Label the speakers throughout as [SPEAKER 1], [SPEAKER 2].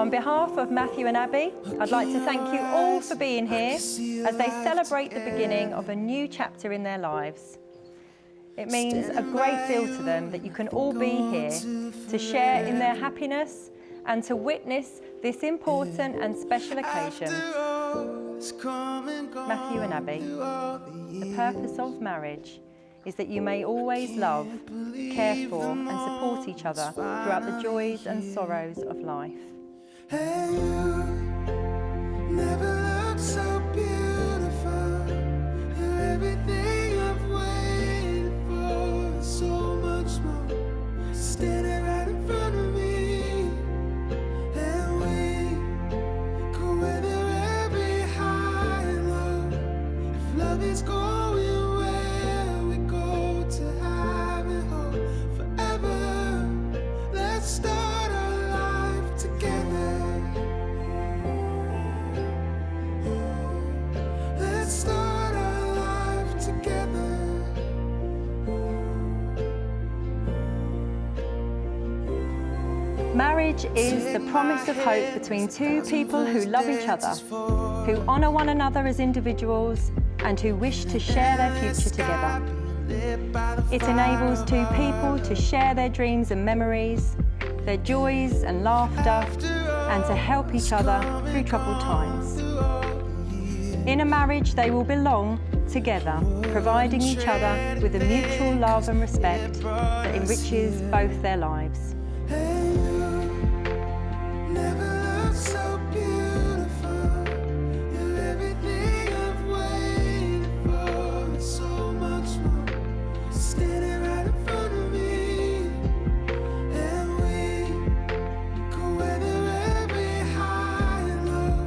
[SPEAKER 1] On behalf of Matthew and Abby, I'd like to thank you all for being here as they celebrate the beginning of a new chapter in their lives. It means a great deal to them that you can all be here to share in their happiness and to witness this important and special occasion. Matthew and Abby, the purpose of marriage is that you may always love, care for and support each other throughout the joys and sorrows of life.
[SPEAKER 2] And you never looked so beautiful. You're everything I've waited for, and so much more. Standing right in front of me, and we could weather every high and low. If love is going where we go to have it all forever, let's start our life together. Let's start our life together.
[SPEAKER 1] Marriage is the promise of hope between two people who love each other, who honour one another as individuals and who wish to share their future together. It enables two people to share their dreams and memories, their joys and laughter, and to help each other through troubled times. In a marriage, they will belong together, providing each other with a mutual love and respect that enriches both their lives.
[SPEAKER 2] Never looked so beautiful. You're everything I've waited for, and so much more. Standing right in front of me, and we could weather every high and low.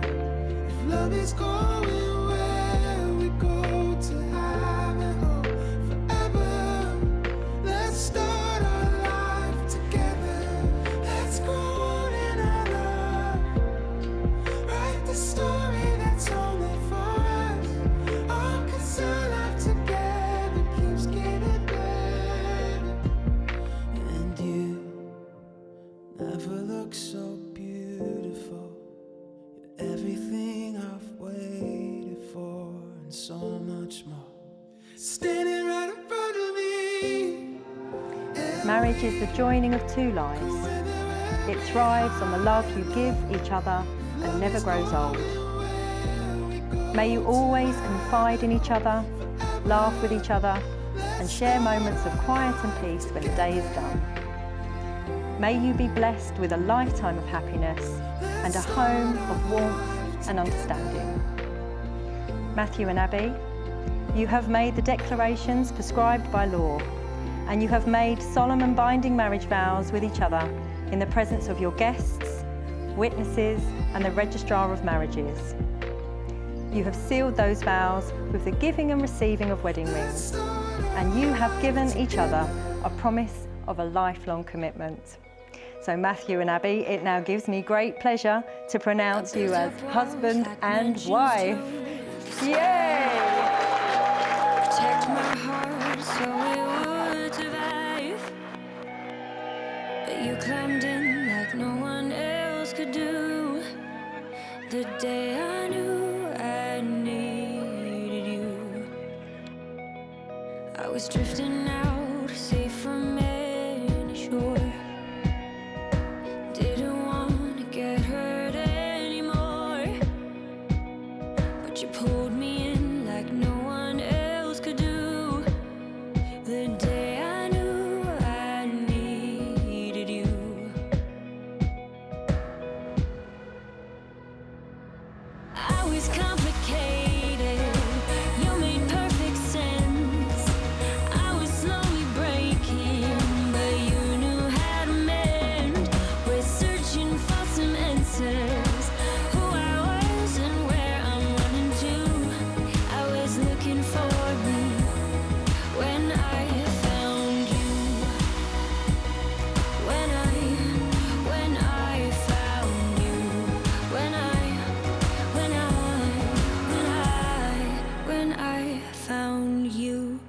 [SPEAKER 2] If love is going where we go to have it all forever, let's start our life together. Let's grow in our love. Write the story that's only for us. Oh, 'cause our life together keeps getting better. And you never look so beautiful. You're everything I've waited for, and so much more. Standing right in front of me.
[SPEAKER 1] Marriage is the joining of two lives. It thrives on the love you give each other and never grows old. May you always confide in each other, laugh with each other, and share moments of quiet and peace when the day is done. May you be blessed with a lifetime of happiness and a home of warmth and understanding. Matthew and Abby, you have made the declarations prescribed by law, and you have made solemn and binding marriage vows with each other in the presence of your guests, witnesses, and the Registrar of Marriages. You have sealed those vows with the giving and receiving of wedding rings, and you have given each other a promise of a lifelong commitment. So Matthew and Abby, it now gives me great pleasure to pronounce you as husband and wife. Yay!
[SPEAKER 3] Protect my heart so it would survive, but you climbed in like no one else could do. The day I knew I needed you, I was drifting out, safe from any shore. Didn't want to get hurt anymore, but you pulled me in like no one else could do. The day I knew I needed you. I was complicated, you made perfect sense. I was slowly breaking, but you knew how to mend. We're searching for some answers, who I was and where I'm running to. I was looking for me when I found you. When I found you. When I found you.